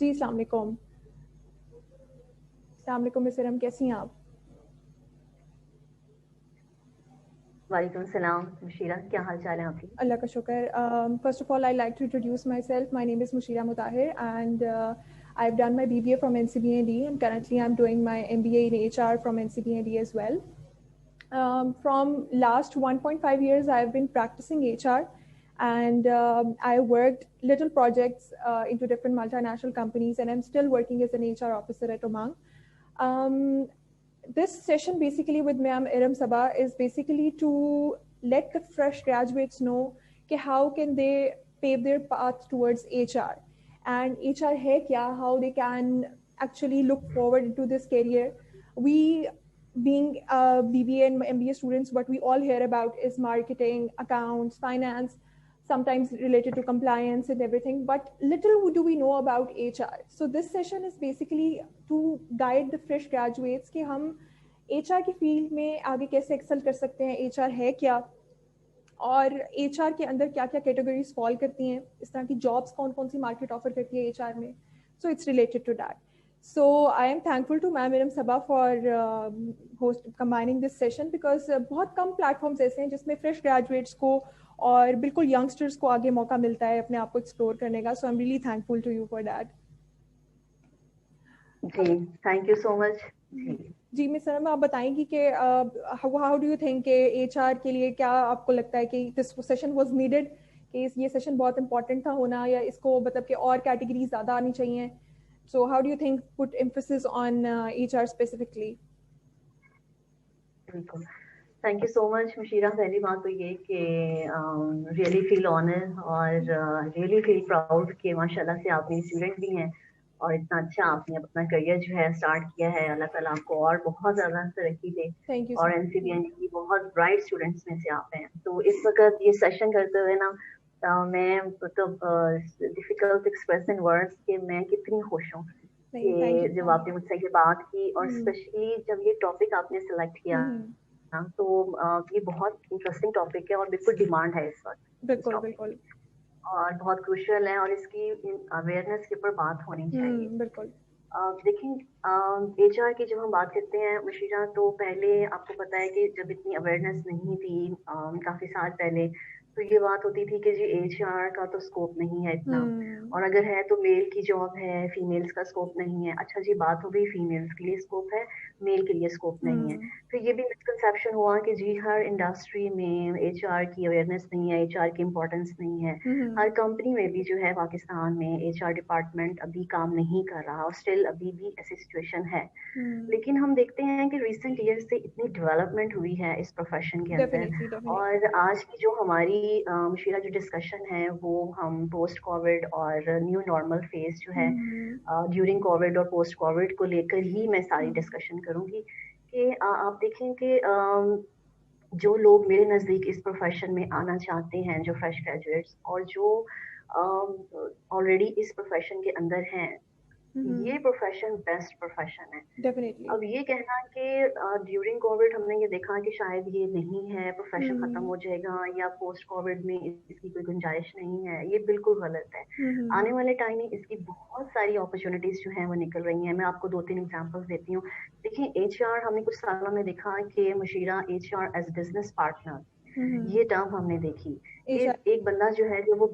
جی السلام علیکم. السلام علیکم مس ارم, کیسی ہیں آپ؟ وعلیکم السلام مشیرہ, کیا حال چال ہے آپ کی؟ اللہ کا شکر. First of all, I'd like to introduce myself. My name is Mushira Mutahir and I've done my BBA from NCBND and currently I'm doing my MBA in HR from NCBND as well. From last 1.5 years, I've been practicing HR and I worked little projects into different multinational companies and I'm still working as an HR officer at Umang. This session basically with Ma'am Iram Sabah is basically to let the fresh graduates know how can they pave their path towards HR and HR hai kya, how they can actually look forward into this career. We being BBA and MBA students, what we all hear about is marketing, accounts, finance, sometimes related to compliance and everything, but little do we know about HR. So this session is basically to guide the fresh graduates कि हम HR की field में आगे कैसे Excel कर सकते हैं, HR है क्या और HR के अंदर क्या क्या कैटेगरीज फॉल करती हैं, इस तरह की जॉब्स कौन कौन सी मार्केट ऑफर करती है HR में. So it's related to that. So I am thankful to Ma'am Iram Sabah for combining this session because बहुत कम प्लेटफॉर्म्स ऐसे हैं जिसमें फ्रेश ग्रेजुएट्स को और बिल्कुल यंगस्टर्स को आगे मौका मिलता है अपने आप को एक्सप्लोर करने का. So I am really thankful to you for that. جی تھینک یو سو مچ. جی مس سرم, آپ بتائیں گی کہ ہاؤ ڈو یو تھنک کہ ایچ آر کے لیے کیا آپ کو لگتا ہے کہ دس سیشن واز نیڈیڈ, کہ یہ سیشن بہت امپورٹنٹ تھا ہونا, یا اس کو مطلب کہ اور کیٹیگریز زیادہ آنی چاہیے. So how do you think put emphasis on H R specifically? بالکل, thank you so much Mushira. پہلی بات تو یہ کہ ریئلی فیل آنر اور ریئلی فیل پراؤڈ کہ ماشاء اللہ سے آپ میری اسٹوڈنٹ بھی ہیں اور اتنا اچھا آپ نے اپنا کریئر جو ہے اسٹارٹ کیا ہے. اللہ تعالیٰ آپ کو اور بہت زیادہ ترقی دے تھینک یو اور سو این سی بی این کی بہت برائٹ اسٹوڈنٹس میں سے آپ ہیں. تو اس وقت یہ سیشن کرتے ہوئے نا میں مطلب ڈیفیکلٹ ایکسپریس ان ورڈس کہ میں کتنی خوش ہوں کہ جب آپ نے مجھ سے یہ بات کی اور اسپیشلی جب یہ ٹاپک آپ نے سلیکٹ کیا تو یہ بہت انٹرسٹنگ ٹاپک ہے اور بالکل ڈیمانڈ ہے اس وقت. بالکل بالکل, اور بہت کروشل ہے اور اس کی اویئرنیس کے اوپر بات ہونی چاہیے. بالکل. دیکھیں ایچ آر کی جب ہم بات کرتے ہیں مشیرہ, تو پہلے آپ کو پتا ہے کہ جب اتنی اویئرنیس نہیں تھی کافی سال پہلے, تو یہ بات ہوتی تھی کہ جی ایچ آر کا تو اسکوپ نہیں ہے اتنا, اور اگر ہے تو میل کی جاب ہے, فیمیلز کا اسکوپ نہیں ہے. اچھا جی بات ہو گئی فیمیلز کے لیے اسکوپ ہے, میل کے لیے اسکوپ نہیں ہے. پھر یہ بھی مسکنسیپشن ہوا کہ جی ہر انڈسٹری میں ایچ آر کی اویئرنیس نہیں ہے, ایچ آر کی امپورٹینس نہیں ہے. ہر کمپنی میں بھی جو ہے پاکستان میں ایچ آر ڈپارٹمنٹ ابھی کام نہیں کر رہا اور اسٹل ابھی بھی ایسی سچویشن ہے. لیکن ہم دیکھتے ہیں کہ ریسنٹ ایئر سے اتنی ڈیولپمنٹ ہوئی ہے اس پروفیشن کے اندر, اور آج کی جو ہماری مشیرہ جو ڈسکشن ہے وہ ہم پوسٹ کووڈ اور نیو نارمل فیز جو ہے ڈیورنگ کووڈ اور پوسٹ کووڈ کو لے کر ہی میں ساری ڈسکشن کروں گی. کہ آپ دیکھیں کہ جو لوگ میرے نزدیک اس پروفیشن میں آنا چاہتے ہیں, جو فریش گریجویٹس اور جو آلریڈی اس پروفیشن کے اندر ہیں, یہ پروفیشن بیسٹ پروفیشن ہے. اب یہ کہنا کہ ڈیورنگ کووڈ ہم نے یہ دیکھا کہ شاید یہ نہیں ہے, پروفیشن ختم ہو جائے گا, یا پوسٹ کووڈ میں اس کی کوئی گنجائش نہیں ہے, یہ بالکل غلط ہے. آنے والے ٹائم میں اس کی بہت ساری اپرچونیٹیز جو ہیں وہ نکل رہی ہیں. میں آپ کو 2-3 ایگزامپلس دیتی ہوں. دیکھیں ایچ آر ہم نے کچھ سالوں میں دیکھا کہ Mushira H R as business partner, یہ ٹرم ہم نے دیکھی کہ ایک بندہ جو ہے جو وہ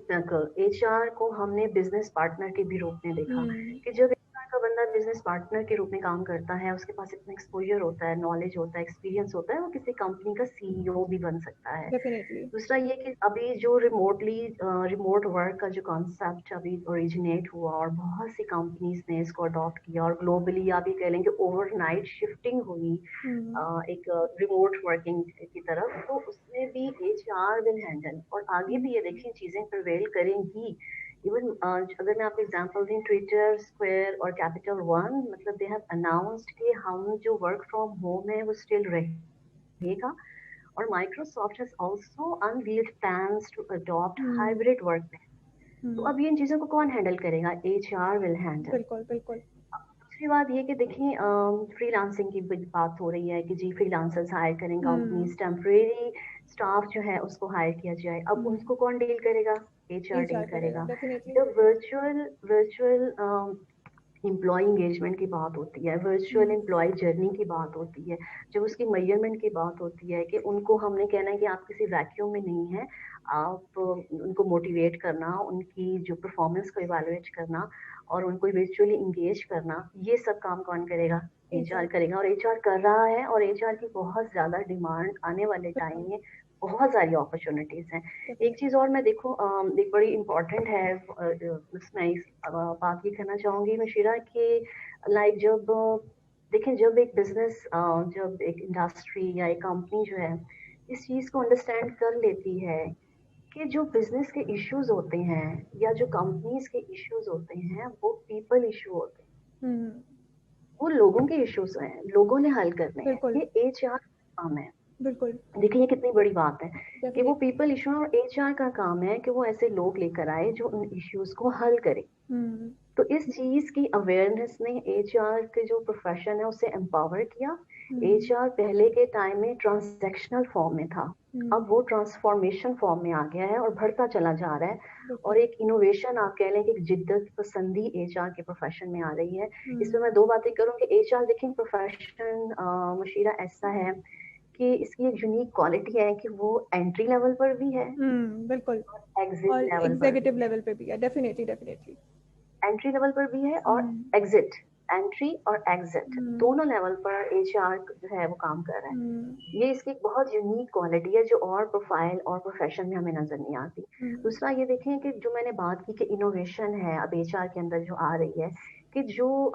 ایچ آر کو ہم نے بزنس پارٹنر کے بھی روپ میں دیکھا کہ جب کا بندہ بزنس پارٹنر کے روپ میں کام کرتا ہے, اس کے پاس اتنا ایکسپوجر ہوتا ہے, نالج ہوتا ہے, ایکسپیرینس ہوتا ہے, وہ کسی کمپنی کا سی ای او بھی بن سکتا ہے. دوسرا یہ کہ ابھی جو ریموٹ ورک کا جو کانسیپٹ ابھی اوریجنیٹ ہوا اور بہت سی کمپنیز نے اس کو اڈاپٹ کیا, اور گلوبلی آپ یہ کہہ لیں کہ اوور نائٹ شفٹنگ ہوئی ایک ریموٹ ورکنگ کی طرف, تو اس میں بھی ایچ آر ول ہینڈل, اور آگے بھی یہ دیکھیں چیزیں پرویل کریں گی. ایون اگر میں آپ کو ایگزامپل دیں, ٹویٹر, اسکوائر اور کیپیٹل ون, مطلب دے ہیو اناؤنسڈ کہ ہم جو ورک فرام ہوم ہے وہ اسٹل رہے گا, اور Microsoft has also unveiled plans to adapt hybrid work میں. تو اب ان چیزوں کو کون ہینڈل کرے گا؟ H R will handle. بالکل بالکل. دوسری بات یہ کہ دیکھیں فری لانسنگ کی بات ہو رہی ہے کہ جی فری لانسرز ہائر کریں کمپنیز, ٹیمپریری اسٹاف جو ہے اس کو ہائر کیا جائے. اب ان کو کون ڈیل کرے گا؟ ایچ آر ڈیل کرے گا. جب ورچوئل एम्प्लॉय इंगेजमेंट की बात होती है, वर्चुअल एम्प्लॉय जर्नी की बात होती है, जब उसकी मेजरमेंट की बात होती है कि उनको हमने कहना है कि आप किसी वैक्यूम में नहीं है, आप उनको मोटिवेट करना, उनकी जो परफॉर्मेंस को इवैल्यूएट करना और उनको वर्चुअली इंगेज करना, ये सब काम कौन करेगा? एचआर करेगा, और एचआर कर रहा है, और एचआर की बहुत ज्यादा डिमांड आने वाले टाइम में, बहुत सारी अपॉर्चुनिटीज हैं। एक चीज और मैं देखो, एक बड़ी इम्पोर्टेंट है, मैं इस बात ये कहना चाहूंगी मशीरा कि लाइक जब देखें, जब एक बिजनेस, जब एक इंडस्ट्री या एक कंपनी जो है इस चीज को अंडरस्टैंड कर लेती है कि जो बिजनेस के इश्यूज होते हैं या जो कंपनीज के इश्यूज होते हैं वो पीपल इशू होते हैं, वो लोगों के इश्यूज हैं, लोगों ने हल करने हैं, ये एचआर काम है। बिल्कुल, देखिए ये कितनी बड़ी बात है कि वो पीपल इशू, और एचआर का काम है कि वो ऐसे लोग लेकर आए जो उन इश्यूज को हल करे। तो इस चीज की अवेयरनेस ने एचआर के जो प्रोफेशन है उसे एम्पावर किया। एचआर पहले के टाइम में ट्रांजैक्शनल फॉर्म में था, अब वो ट्रांसफॉर्मेशन फॉर्म में आ गया है और बढ़ता चला जा रहा है, और एक इनोवेशन आप कह लें कि एक जिद्दत पसंदी एचआर के प्रोफेशन में आ रही है। इसमें मैं दो बातें करूँ कि एचआर देखिए प्रोफेशन मशीरा ऐसा है कि इसकी एक यूनिक क्वालिटी है कि वो एंट्री लेवल पर भी है, बिल्कुल, और एग्जीक्यूटिव लेवल पे भी है, डेफिनेटली एंट्री लेवल पर भी है, और एग्जिट, एंट्री और एग्जिट दोनों लेवल पर एचआर जो है वो काम कर रहा है। ये इसकी एक बहुत यूनिक क्वालिटी है जो और प्रोफाइल और प्रोफेशन में हमें नजर नहीं आती। दूसरा ये देखें कि जो मैंने बात की कि इनोवेशन है अब एचआर के अंदर जो आ रही है, कि जो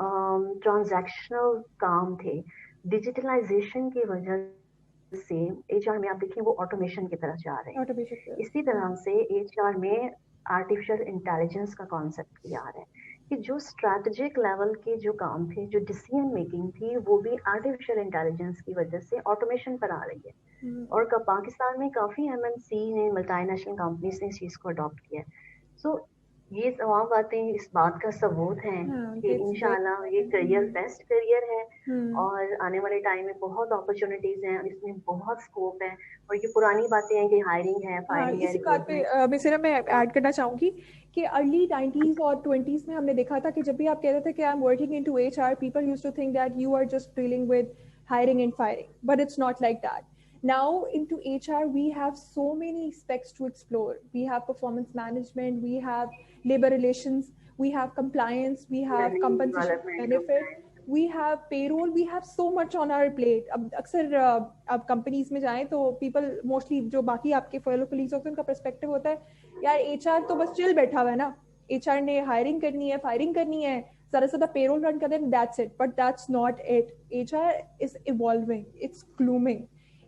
ट्रांजैक्शनल काम थे, डिजिटलाइजेशन की वजह से एचआर में आप देखिए वो ऑटोमेशन की तरफ जा रहे हैं। इसी तरह से एचआर में आर्टिफिशियल इंटेलिजेंस का कॉन्सेप्ट भी आ रहा है कि जो स्ट्रैटेजिक लेवल के जो काम थे, जो डिसीजन मेकिंग थी, वो भी आर्टिफिशियल इंटेलिजेंस की वजह से ऑटोमेशन पर आ रही है। और पाकिस्तान में काफी एमएनसी ने, मल्टीनेशनल कंपनीज ने इस चीज को अडॉप्ट किया है। सो ये तमाम बातें इस बात का सबूत है कि इंशाल्लाह ये करियर बेस्ट करियर है, और आने वाले टाइम में बहुत अपॉर्चुनिटीज हैं, इसमें बहुत स्कोप है। और ये पुरानी बातें हैं कि हायरिंग है, फायरिंग है। इसी बात पे मिसेरा मैं ऐड करना चाहूंगी कि अर्ली 90s और 20s में हमने देखा था कि जब भी आप कहते थे कि I am working into HR, people used to think that you are just dealing with hiring and firing, but it's not like that. Now into HR we have so many aspects to explore. We have performance management, we have labor relations, we have compliance, we have compensation benefit, we have payroll, we have so much on our plate. अब अक्सर अब companies में जाएं तो people mostly जो बाकी आपके fellow colleagues होते हैं उनका पर्सपेक्टिव होता है यार एचआर तो बस चिल बैठा हुआ है ना, एचआर ने हायरिंग करनी है, फायरिंग करनी है, ज़्यादा से ज़्यादा पेरोल रन कर दें, that's it, but that's not it. HR is evolving, it's blooming.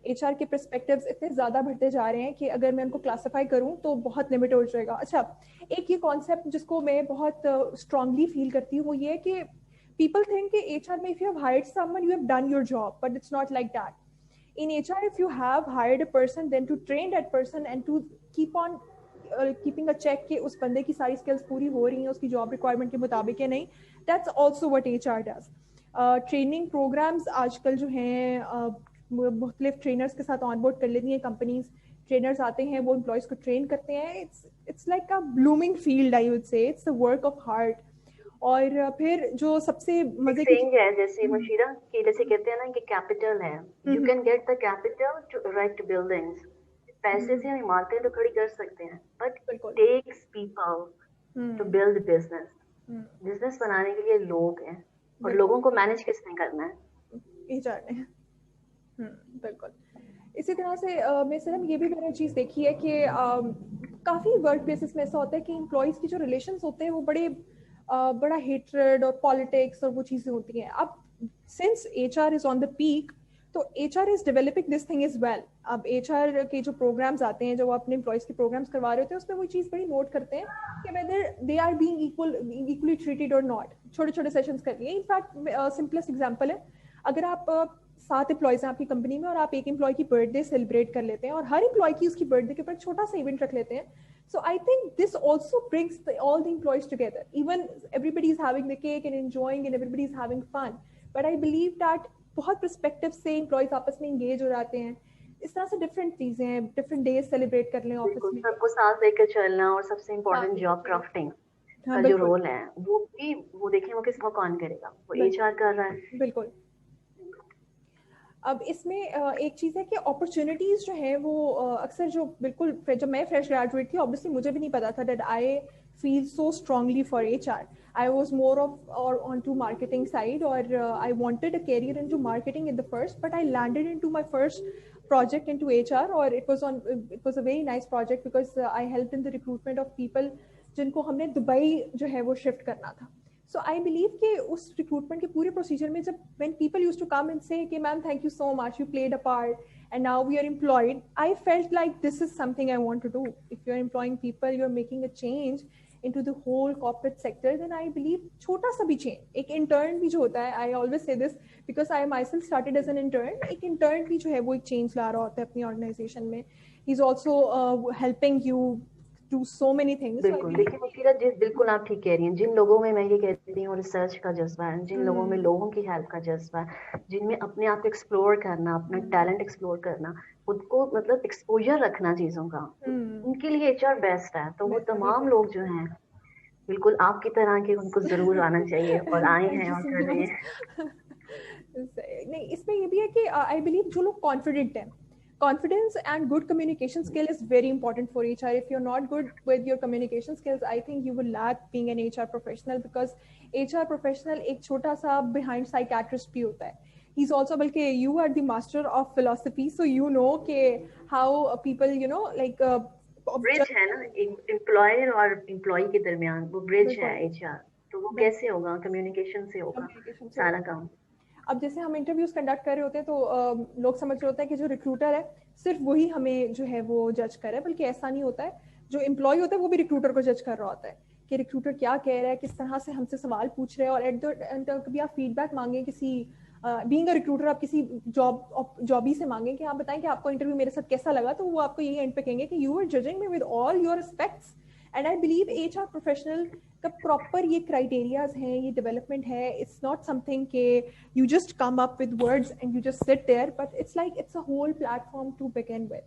HR के पर्सपेक्टिव्स इतने ज़्यादा बढ़ते जा रहे हैं कि अगर मैं उनको क्लासिफाई करूं तो बहुत लिमिट हो जाएगा। अच्छा, एक ये कॉन्सेप्ट जिसको मैं बहुत स्ट्रांगली फील करती हूँ वो ये कि people think कि HR में if you have hired someone you have done your job, but it's not like that. In HR if you have hired a person then to train that person and to keep on keeping a check कि उस बंदे की सारी skills पूरी हो रही हैं उसकी job requirement के मुताबिक या नहीं, that's also what HR does. Training programs आजकल जो हैं मुख्तलिफ ट्रेनर्स के साथ ऑनबोर्ड कर लेती हैं कंपनीज, ट्रेनर्स आते हैं वो एम्प्लॉयज को ट्रेन करते हैं। It's like a blooming field, I would say it's a work of heart. और फिर जो सबसे मजे की है जैसे मशीरा कि जैसे कहते हैं ना कि कैपिटल है, you can get the capital to erect buildings, पैसे से हम इमारतें तो खड़ी कर सकते हैं, but takes people to build business. Business बनाने के लिए लोग हैं, और लोगों को मैनेज किसने करना है? एचआर ने। बिल्कुल। इसी तरह से मैं सिर्फ ये भी मैंने चीज़ देखी है कि काफ़ी वर्क प्लेसेस में ऐसा होता है कि एम्प्लॉयज़ की जो रिलेशंस होते हैं वो बड़ा हेट्रेड और पॉलिटिक्स और वो चीज़ें होती हैं। अब since HR is on the peak तो HR is developing this thing is well. अब एचआर के जो प्रोग्राम्स आते हैं, जो वो अपने एम्प्लॉयज़ के प्रोग्राम्स करवा रहे होते हैं, उसमें वो चीज़ बड़ी नोट करते हैं कि whether they are being equally treated और नॉट। छोटे छोटे सेशंस कर लिए। इनफैक्ट सिंपलेस्ट एग्जांपल है, अगर आप 7 एम्प्लॉयज़ हैं आपकी कंपनी में और आप एक एम्प्लॉय की बर्थडे सेलिब्रेट कर लेते हैं और हर एम्प्लॉय की उसकी बर्थडे के ऊपर छोटा सा इवेंट रख लेते हैं, so I think this also brings all the employees together. Even everybody is having the cake and enjoying and everybody is having fun, but I believe that बहुत perspective से employees आपस में engage हो जाते हैं। इस तरह से different चीजें हैं, different days celebrate कर लें ऑफिस में, सबको साथ लेकर चलना, और सबसे important job crafting, हाँ का जो बिल्कुल रोल है वो भी वो देखें, वो कौन करेगा, वो बिल्कुल एचआर कर रहा है। बिल्कुल। अब इसमें एक चीज़ है कि अपॉर्चुनिटीज़ जो हैं वो अक्सर जो बिल्कुल जब मैं फ्रेश ग्रेजुएट थी ऑब्वियसली मुझे भी नहीं पता था that I feel so strongly for HR. I was more of और ऑन टू मार्केटिंग साइड और I wanted a career into marketing in the first but I landed into my first project into HR और it was a very nice project because I helped in the recruitment of people जिनको हमने Dubai जो है वो shift करना था। So I believe कि उस recruitment के पूरे procedure में जब when people used to come and say कि ma'am thank you so much you played a part and now we are employed, I felt like this is something I want to do. If you're employing people, you're making a change into the whole corporate sector, then I believe छोटा सा भी change, एक intern भी जो होता है, I always say this because I myself started as an intern, एक intern भी जो है वो एक change ला रहा होता है अपनी organization में. He's also helping you do so many things. So I बिल्कुल, believe देखिए मुफीदा जी, बिल्कुल आप ठीक कह रही हैं। जिन लोगों में, मैं ये कहती हूँ, रिसर्च का जज्बा है, जिन लोगों में लोगों की हेल्प का जज्बा है, जिनमें अपने आप को एक्सप्लोर करना, अपना टैलेंट एक्सप्लोर करना, खुद को मतलब एक्सपोजर रखना चीजों का, उनके लिए एचआर बेस्ट है। तो वो तमाम लोग जो हैं बिल्कुल आपकी तरह के, उनको जरूर आना चाहिए और आए Thank हैं you और so कर रहे much. हैं। नहीं इसमें ये भी है कि आई बिलीव जो लोग कॉन्फिडेंट हैं, confidence and good communication skill is very important for HR. If you're not good with your communication skills, I think you will lack being an HR professional because HR professional एक छोटा सा behind psychiatrist भी होता है. He's also बल्कि you are the master of philosophy, so you know कि how people you know like bridge है ना, एम्प्लॉयर और एम्प्लॉय के दरमियान, वो ब्रिज है बिल्कुल एचआर। तो वो कैसे होगा? कम्युनिकेशन से होगा कम्युनिकेशन से सारा होगा। काम। अब जैसे हम इंटरव्यूज कंडक्ट कर रहे होते हैं तो लोग समझ रहे होते हैं कि जो रिक्रूटर है सिर्फ वही हमें जो है वो जज कर रहा है, बल्कि ऐसा नहीं होता है। जो एम्प्लॉय होता है वो भी रिक्रूटर को जज कर रहा होता है कि रिक्रूटर क्या कह रहा है, किस तरह से हमसे सवाल पूछ रहे हैं, और एट द एंड कभी आप फीडबैक मांगे किसी बीइंग अ रिक्रूटर, आप किसी जॉबी से मांगे कि आप बताएं कि आपको इंटरव्यू मेरे साथ कैसा लगा, तो वो आपको यही एंड पे कहेंगे कि you are judging me with all your respects. And I believe HR professional का प्रॉपर ये क्राइटेरियाज हैं, ये डेवलपमेंट है। इट्स नॉट समथिंग के you just come up with words and you just sit there, but it's like it's a whole platform to begin with.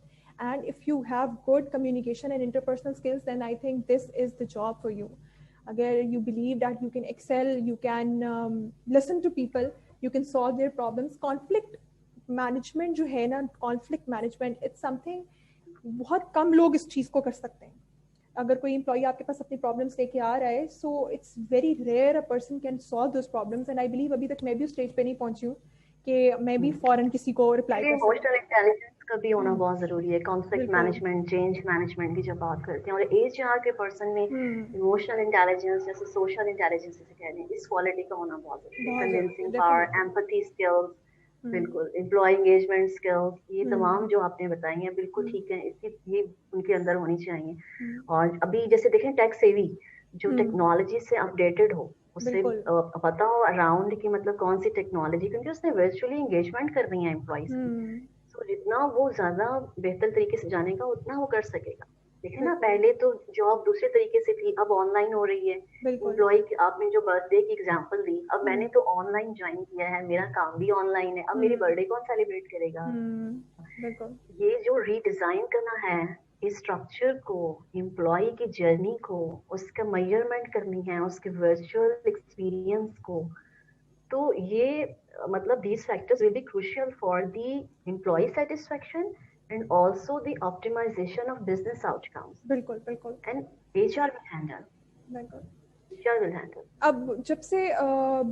And if you have good communication and interpersonal skills, then I think this is the job for you. Agar you believe that you can excel, you can listen to people, you can solve their problems. Conflict management जो है ना, conflict management, it's something बहुत कम लोग इस चीज को कर सकते हैं। अगर कोई एम्प्लॉय आपके पास अपनी प्रॉब्लम्स लेके आ रहा है, so it's very rare a person can solve those problems. And I believe अभी तक मैं भी स्टेज पे नहीं पहुंची हूँ कि मैं भी फौरन किसी को रिप्लाई कर सकूं। इमोशनल इंटेलिजेंस का भी होना बहुत जरूरी है। कॉन्फ्लिक्ट बिल्कुल मैनेजमेंट, चेंज मैनेजमेंट की जब बात करते हैं, और एचआर के पर्सन में इमोशनल इंटेलिजेंस जैसे सोशल इंटेलिजेंस जैसे कह रहे हैं, इस क्वालिटी का होना बहुत जरूरी है। बहुत जरूरी है convincing power, definitely. Empathy skills, बिल्कुल एम्प्लॉय एंगेजमेंट स्किल्स, ये तमाम जो आपने बताई हैं बिल्कुल ठीक है, इसकी ये उनके अंदर होनी चाहिए। और अभी जैसे देखें टेक सेवी, जो टेक्नोलॉजी से अपडेटेड हो, उससे बिल्कुल पता हो अराउंड की मतलब कौन सी टेक्नोलॉजी, क्योंकि उसने वर्चुअली एंगेजमेंट करनी है एम्प्लॉइज की। तो जितना वो ज्यादा बेहतर तरीके से जानेगा उतना वो कर सकेगा। देखे ना, पहले तो जॉब दूसरे तरीके से थी, अब ऑनलाइन हो रही है। बिल्कुल एम्प्लॉय, आपने जो बर्थडे की एग्जांपल दी, अब मैंने तो ऑनलाइन ज्वाइन किया है, मेरा काम भी ऑनलाइन है, अब मेरी बर्थडे कौन सेलिब्रेट करेगा? बिल्कुल ये जो रीडिजाइन करना है इस स्ट्रक्चर को, एम्प्लॉय की जर्नी को, उसका मेजरमेंट करनी है, उसके वर्चुअल एक्सपीरियंस को, तो ये मतलब these factors will be crucial for the employee satisfaction and also the optimization of business outcomes, बिल्कुल बिल्कुल and HR will handle. बिल्कुल। HR will handle. अब जब से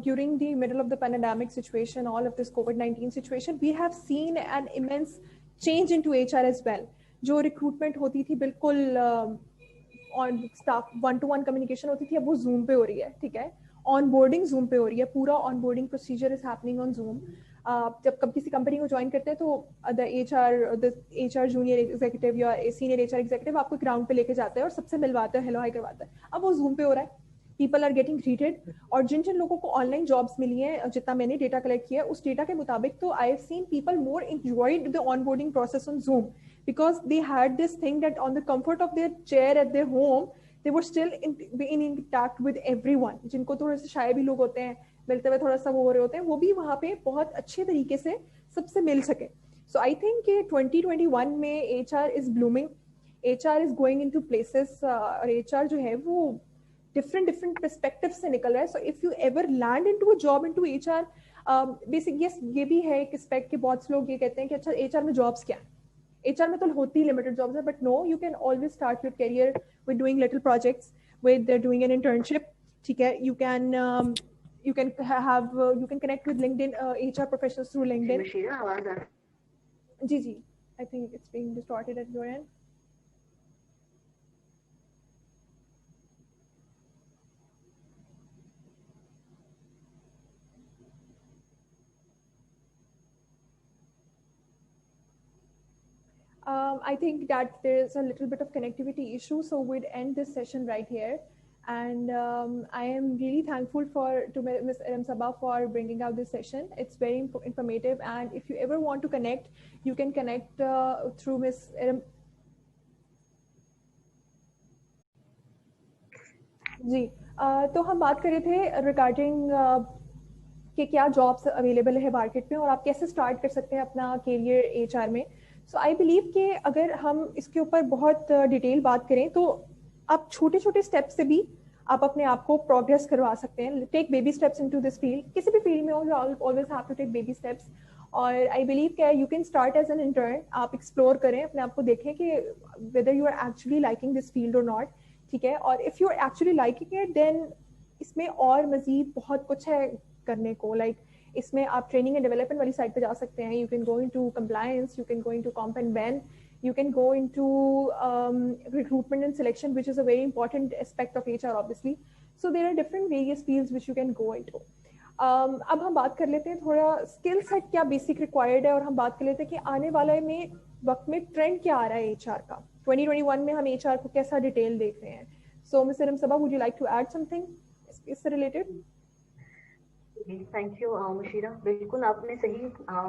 during the middle of the pandemic situation, all of this COVID-19 situation, we have seen an immense change into HR as well. जो recruitment होती थी बिल्कुल on staff one two one communication होती थी, अब वो जूम पे हो रही है। ठीक है, ऑन बोर्डिंग जूम पे हो रही है, पूरा on boarding procedure is happening on zoom. जब कब किसी कंपनी को ज्वाइन करते हैं तो द एचआर जूनियर एग्जीक्यूटिव या सीनियर एचआर एग्जीक्यूटिव आपको ग्राउंड पे लेके जाता है और सबसे मिलवाता है, हेलो हाई करवाता है। अब वो जूम पे हो रहा है, पीपल आर गेटिंग ग्रीटेड। और जिन जिन लोगों को ऑनलाइन जॉब्स मिली हैं, जितना मैंने डेटा कलेक्ट किया उस डेटा के मुताबिक, तो I have seen people more enjoyed the onboarding process on zoom because they had this thing that on the comfort of their chair at their home they were still in contact with everyone. जिनको थोड़े से शाय भी लोग होते हैं, मिलते हुए थोड़ा सा वो हो रहे होते हैं, वो भी वहाँ पे बहुत अच्छे तरीके से सबसे मिल सके। So I think कि 2021 में HR is blooming, HR is going into places और HR जो है वो different perspectives से निकल रहा है. So if you ever land into a job into HR, basic yes ये भी है एक aspect कि बहुत से लोग ये कहते हैं कि अच्छा HR में jobs क्या है? HR में तो होती ही limited jobs है, but no, you can always start your career with doing little projects, with doing an internship. ठीक है, you can you can connect with LinkedIn HR professionals through LinkedIn. मशीरा आवाज आ जी, I think it's being distorted at your end. I think that there's a little bit of connectivity issue, so we'd end this session right here. And I am really thankful to Ms. Iram Sabah for bringing out this session. It's very informative, and if you ever want to connect, you can connect through Ms. Iram. जी, तो हम बात कर रहे थे regarding कि क्या jobs available है market में और आप कैसे स्टार्ट कर सकते हैं अपना करियर एचआर में. सो आई बिलीव कि अगर हम इसके ऊपर बहुत डिटेल बात करें तो आप छोटे छोटे स्टेप से भी आप अपने आप को प्रोग्रेस करवा सकते हैं. Take baby steps into this field. किसी भी फील्ड में हो, you always have to take baby steps. और आई बिलीव कि you can start as an intern. आप एक्सप्लोर करें, अपने आप को देखें कि whether you are actually liking this field और नॉट. ठीक है, और if you are actually liking it then इसमें और मजीद बहुत कुछ है करने को. लाइक इसमें आप ट्रेनिंग एंड डेवलपमेंट वाली साइड पे जा सकते हैं. You can go into compliance, you can go into comp and Ben, you can go into recruitment and selection, which is a very important aspect of HR obviously. So there are different various fields which you can go into. अब हम बात कर लेते हैं थोड़ा skill set क्या basic required है, और हम बात कर लेते हैं कि आने वाले में वक्त में ट्रेंड क्या आ रहा है HR का. 2021 में हम HR को कैसा डिटेल देख रहे हैं. So Ms. Iram Sabah, would you like to add something इससे रिलेटेड? Thank you Mushira. बिल्कुल आपने सही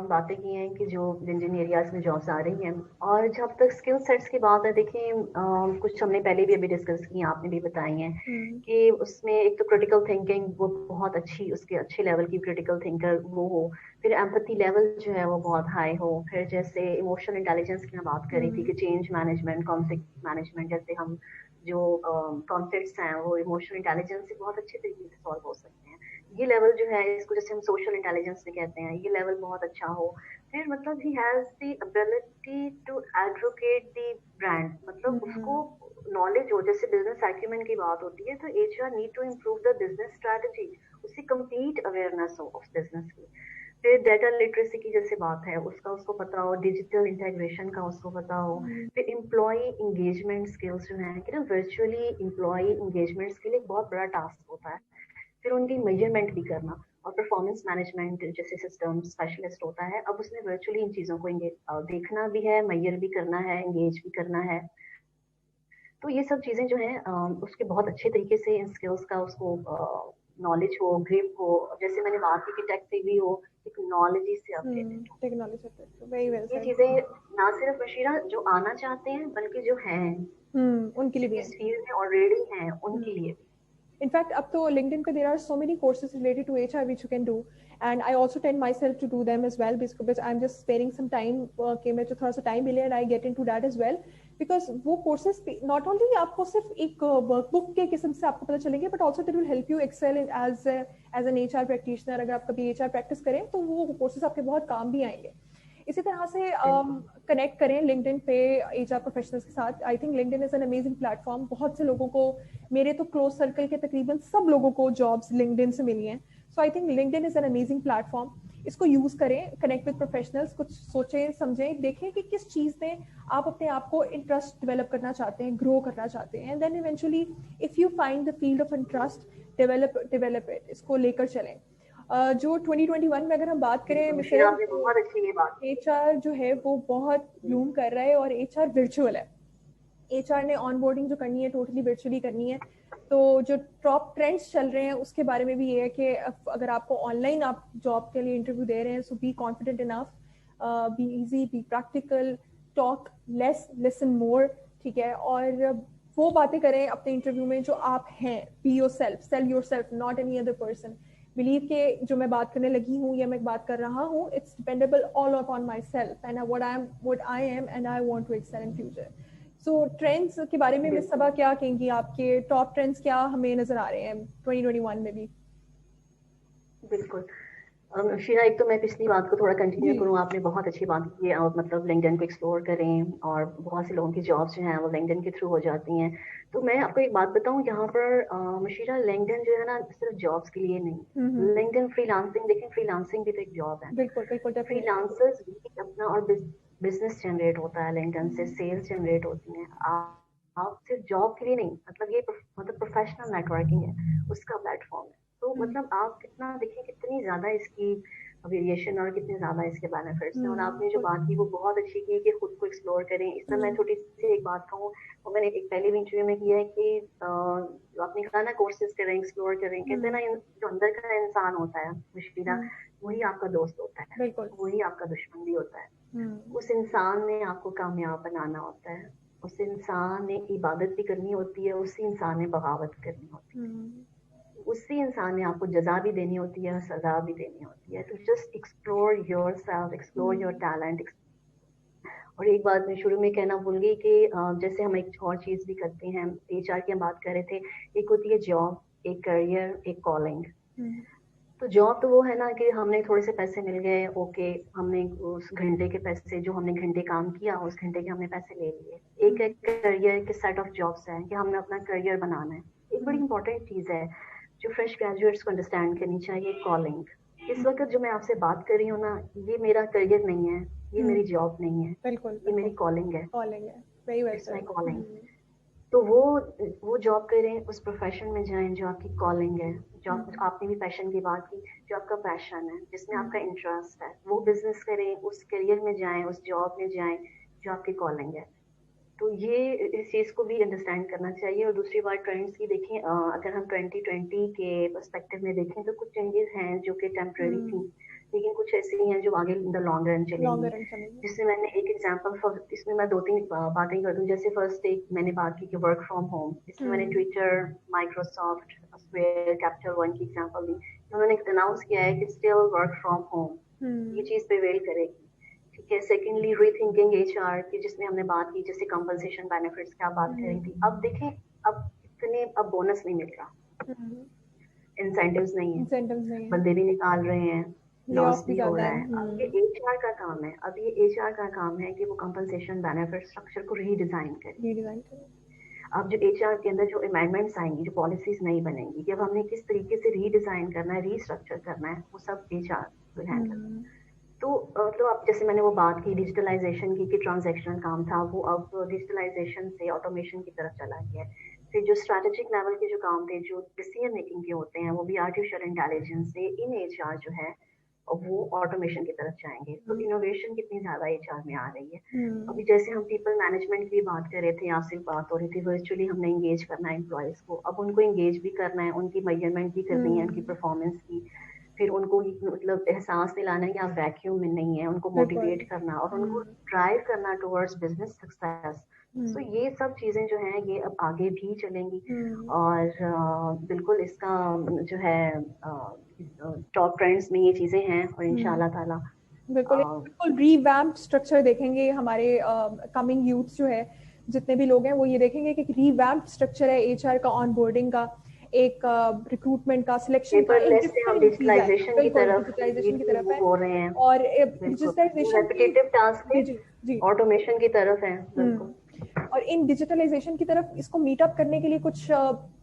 बातें की हैं कि जो जिन एरियाज में जॉब्स आ रही हैं. और जब तक स्किल सेट्स की बात है, देखें कुछ हमने पहले भी अभी डिस्कस की, आपने भी बताई हैं कि उसमें एक तो क्रिटिकल थिंकिंग वो बहुत अच्छी, उसके अच्छे लेवल की क्रिटिकल थिंकर वो हो. फिर एम्पैथी लेवल जो है वो बहुत हाई हो. फिर जैसे इमोशनल इंटेलिजेंस की मैं बात कर रही थी कि चेंज मैनेजमेंट, कॉन्फ्लिक्ट मैनेजमेंट, जैसे हम जो कॉन्फ्लिक्ट्स हैं वो इमोशनल इंटेलिजेंस से बहुत अच्छे तरीके से सॉल्व हो सकते हैं. ये लेवल जो है इसको जैसे हम सोशल इंटेलिजेंस भी कहते हैं, ये लेवल बहुत अच्छा हो. फिर मतलब he has the ability to advocate the brand, मतलब उसको नॉलेज हो. जैसे बिजनेस एक्यूमेन की बात होती है तो HR need to improve the business strategy, उसकी कंप्लीट अवेयरनेस हो उस बिजनेस की. फिर डेटा लिटरेसी की जैसे बात है उसको पता हो, डिजिटल इंटीग्रेशन का उसको पता हो. फिर एम्प्लॉय इंगेजमेंट स्किल्स जो है कि ना वर्चुअली एम्प्लॉय इंगेजमेंट के लिए एक बहुत बड़ा टास्क होता है. फिर उनकी मेजरमेंट भी करना. और परफॉर्मेंस मैनेजमेंट जैसे सिस्टम स्पेशलिस्ट होता है, अब उसने वर्चुअली इन चीज़ों को देखना भी है, मेजर भी करना है, एंगेज भी करना है. तो ये सब चीज़ें जो हैं उसके बहुत अच्छे तरीके से इन स्किल्स का उसको नॉलेज हो, ग्रिप हो. जैसे मैंने बात की कि टेक से भी हो, टेक्नोलॉजी से अपडेटेड हो. टेक्नोलॉजी से वेरी वेल. ये चीज़ें ना सिर्फ बशीरा जो आना चाहते हैं बल्कि जो हैं उनके लिए भी, इस फील्ड में ऑलरेडी हैं उनके लिए भी. In fact, up to LinkedIn, there are so many courses related to HR which you can do, and I also tend myself to do them as well because I'm just sparing some time कि मैं जो थोड़ा सा time मिले and I get into that as well, because वो courses not only आपको सिर्फ एक workbook के किस्म से आपको पता चलेंगे, but also that will help you excel as an HR practitioner. अगर आप कभी HR practice करें तो वो courses आपके बहुत काम भी आएंगे. इसी तरह से कनेक्ट करें लिंक्डइन पे एचआर प्रोफेशनल्स के साथ. आई think LinkedIn is an amazing platform. बहुत से लोगों को, मेरे तो क्लोज सर्कल के तकरीबन सब लोगों को जॉब्स लिंक्डइन से मिली हैं. So I think LinkedIn is an amazing platform. इसको यूज करें, कनेक्ट विद प्रोफेशनल्स, कुछ सोचें समझें, देखें कि किस चीज़ में आप अपने आप को इंटरेस्ट डेवलप करना चाहते हैं, ग्रो करना चाहते हैं. And then eventually if you find the field of interest, develop it, इसको लेकर चलें. जो 2021 में अगर हम बात करें, एचआर जो है वो बहुत ब्लूम कर रहा है और एचआर वर्चुअल है. एचआर ने ऑनबोर्डिंग जो करनी है टोटली वर्चुअली करनी है. तो जो टॉप ट्रेंड्स चल रहे हैं उसके बारे में भी ये है कि अगर आपको ऑनलाइन आप जॉब के लिए इंटरव्यू दे रहे हैं, so be confident enough, be easy, be practical, talk less, listen more. ठीक है, और वो बातें करें अपने इंटरव्यू में जो आप हैं. Be yourself, cell yourself, not any other person. Believe के जो मैं बात करने लगी हूँ या मैं बात कर रहा हूँ, it's dependable all upon myself and what I am and I want to excel in future. So trends के बारे में मिस सबा क्या कहेंगी, आपके टॉप ट्रेंड्स क्या हमें नजर आ रहे हैं 2021 में भी? बिल्कुल शीरा, एक तो मैं पिछली बात को थोड़ा कंटिन्यू करूँ, आपने बहुत अच्छी बात की है, मतलब लिंक्डइन को एक्सप्लोर करें, और बहुत से लोगों की जॉब्स जो हैं वो लिंक्डइन के थ्रू हो जाती हैं। तो मैं आपको एक बात बताऊं यहाँ पर मुशीरा, लिंक्डइन जो है ना सिर्फ जॉब्स के लिए नहीं, लिंक्डइन फ्रीलांसिंग, देखें फ्रीलांसिंग भी तो एक जॉब है। बिल्कुल बिल्कुल, फ्रीलांसर्स भी अपना और बिजनेस जनरेट होता है लिंक्डइन से, सेल्स जनरेट होती हैं। आप सिर्फ जॉब के लिए नहीं, मतलब ये मतलब प्रोफेशनल नेटवर्किंग है, उसका प्लेटफॉर्म है। तो मतलब आप कितना देखें, कितनी ज्यादा इसकी वेरिएशन और कितने ज्यादा इसके बेनिफिट्स हैं। और आपने जो बात की वो बहुत अच्छी की कि खुद को एक्सप्लोर करें। इसमें मैं छोटी सी एक बात कहूँ, वो मैंने एक पहले भी इंटरव्यू में किया है कि आपने कहा ना कोर्सेज करें, एक्सप्लोर करें, कहते हैं ना जो अंदर का इंसान होता है मुश्किला, वही आपका दोस्त होता है, वही आपका दुश्मन भी होता है। उस इंसान ने आपको कामयाब बनाना होता है, उस इंसान ने इबादत भी करनी होती है, उसी इंसान ने बगावत करनी होती है, उसी इंसान ने आपको जजा भी देनी होती है और सजा भी देनी होती है। तो just explore your self, explore your talent. और एक बात मैं शुरू में कहना भूल गई कि जैसे हम एक और चीज भी करते हैं, एचआर की हम बात कर रहे थे, एक होती है जॉब, एक करियर, एक कॉलिंग। तो जॉब तो वो है ना कि हमने थोड़े से पैसे मिल गए, ओके, हमने उस घंटे के पैसे, जो हमने घंटे काम किया उस घंटे के हमने पैसे ले लिए। एक एक करियर के सेट ऑफ जॉब्स हैं कि हमने अपना करियर बनाना है। एक बड़ी इंपॉर्टेंट चीज है जो फ्रेश ग्रेजुएट्स को अंडरस्टैंड करनी चाहिए, कॉलिंग। इस वक्त जो मैं आपसे बात कर रही हूँ ना, ये मेरा करियर नहीं है, ये मेरी जॉब नहीं है, बिल्कुल, ये मेरी कॉलिंग है, इट्स माय कॉलिंग। तो वो जॉब करें, उस प्रोफेशन में जाएं जो आपकी कॉलिंग है, जो आपने भी पैशन की बात की, जो आपका पैशन है, जिसमें आपका इंटरेस्ट है, वो बिजनेस करें, उस करियर में जाएं, उस जॉब में जाएं जो आपकी कॉलिंग है। तो ये इस चीज को भी अंडरस्टैंड करना चाहिए। और दूसरी बात ट्रेंड्स की देखें, अगर हम 2020 के पर्सपेक्टिव में देखें तो कुछ चेंजेस हैं जो कि टेम्पररी थी, लेकिन कुछ ऐसी हैं जो आगे इन द लॉन्ग रन चलेंगी। जिसमें मैंने एक एग्जांपल, इसमें मैं 2-3 बातें कर दूं। जैसे फर्स्ट एक मैंने बात की कि वर्क फ्रॉम होम, इसमें मैंने Twitter, Microsoft, square, capital one की एग्जांपल दी। उन्होंने अनाउंस किया है कि स्टिल वर्क फ्रॉम होम, ये चीज प्रिवेल करेगी। ठीक है। सेकेंडली रीथिंकिंग एचआर की, जिसमें हमने बात की जैसे कंपनसेशन बेनिफिट्स की आप बात करी थी। अब देखें, अब इतने अब बोनस नहीं मिल रहा, इंसेंटिव्स नहीं है, बंदे भी निकाल रहे हैं, लॉस भी हो रहा है। अब ये एचआर का काम है, अब ये एचआर का काम है कि वो कंपनसेशन बेनिफिट स्ट्रक्चर को रीडिजाइन करे। अब जो एचआर के अंदर जो अमेंडमेंट्स आएंगी, जो पॉलिसीज नहीं बनेंगी, कि अब हमने किस तरीके से रीडिजाइन करना है, रीस्ट्रक्चर करना है, वो सब एचआर विल हैंडल। तो अब जैसे मैंने वो बात की डिजिटलाइजेशन की, कि ट्रांजैक्शनल काम था वो अब डिजिटलाइजेशन से ऑटोमेशन की तरफ चला गया है। फिर जो स्ट्रैटेजिक लेवल के जो काम थे, जो डिसीजन मेकिंग के होते हैं, वो भी आर्टिफिशियल इंटेलिजेंस से इन एचआर जो है वो ऑटोमेशन की तरफ जाएंगे। तो इनोवेशन कितनी ज्यादा एचआर में आ रही है। अभी जैसे हम पीपल मैनेजमेंट की बात कर रहे थे, आपसे बात हो रही थी, वर्चुअली हमने एंगेज करना है एम्प्लॉयज को, अब उनको एंगेज भी करना है, उनकी मेजरमेंट भी करनी है, उनकी परफॉर्मेंस की, फिर उनको मतलब एहसास दिलाना है कि आप वैक्यूम में नहीं है, उनको मोटिवेट करना और उनको ड्राइव करना टुवर्ड्स बिजनेस सक्सेस। तो ये सब चीजें जो हैं ये अब आगे भी चलेंगी। और बिल्कुल इसका जो है टॉप ट्रेंड्स में ये चीजें हैं, और इंशाल्लाह ताला बिल्कुल रीवैम्प्ड स्ट्रक्चर देखेंगे। हमारे कमिंग यूथ जो है, जितने भी लोग हैं, वो ये देखेंगे कि रीवैम्प्ड स्ट्रक्चर है एचआर का, ऑनबोर्डिंग का, एक रिक्रूटमेंट का, सिलेक्शन का, डिजिटलाइजेशन की तरफ है, हो रहे हैं, और रेपिटेटिव टास्क ऑटोमेशन की तरफ है। बिल्कुल। और इन डिजिटलाइजेशन की तरफ इसको मीटअप करने के लिए कुछ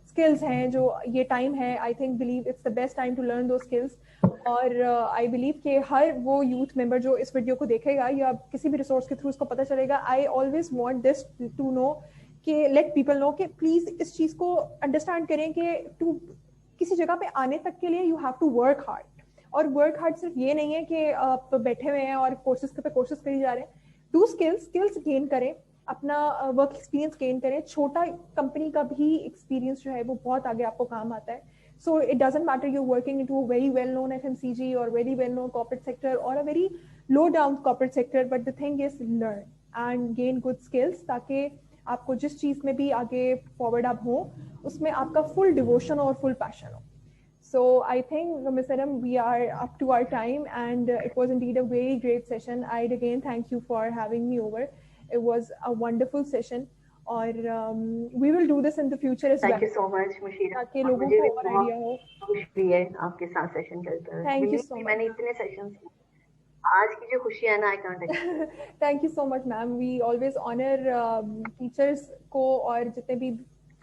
स्किल्स हैं जो ये टाइम है, I think believe it's the best time to learn two skills. और आई बिलीव कि हर वो यूथ मेंबर जो इस वीडियो को देखेगा या किसी भी रिसोर्स के थ्रू इसको पता चलेगा, I always want this to know कि लेट पीपल नो कि प्लीज इस चीज को अंडरस्टैंड करें कि टू किसी जगह पे आने तक के लिए you have to work hard. और वर्क हार्ड सिर्फ ये नहीं है कि आप बैठे हुए हैं और कोर्सेज पे कोर्सेज करी जा रहे हैं। डू स्किल्स गेन करें, अपना वर्क एक्सपीरियंस गेन करें। छोटा कंपनी का भी एक्सपीरियंस जो है वो बहुत आगे आपको काम आता है। So it doesn't matter you're working into a very well-known FMCG or very well-known corporate sector or a very low-down corporate sector, but the thing is learn and gain good skills ताकि आपको जिस चीज में भी आगे forward up हो उसमें आपका full devotion और full passion हो. So I think, Ms. Adam, we are up to our time, and it was indeed a very great session. I'd again thank you for having me over. It was a wonderful session. और we will do this in the future as well. Thank you so much मुशीरा, ताकि और लोगों मुझे को भी और बहुत idea हो. खुशी है आपके साथ सेशन करके. Thank you believe so me, much. मैंने इतने सेशंस आज की जो खुशी है ना, I can't explain. Thank you so much, ma'am. We always honor teachers को, और जितने भी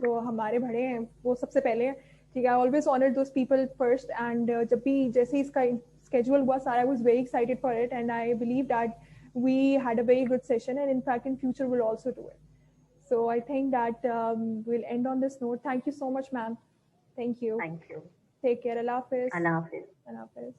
जो हमारे बड़े हैं वो सबसे पहले हैं, ठीक है. I always honor those people first, and जब भी जैसे ही इसका schedule हुआ सारा, I was very excited for it, and I believe that we had a very good session, and in fact in future we'll also do it. So I think that we'll end on this note. Thank you so much, ma'am. Thank you. Thank you. Take care. Allah Hafiz. Allah Hafiz. Allah Hafiz.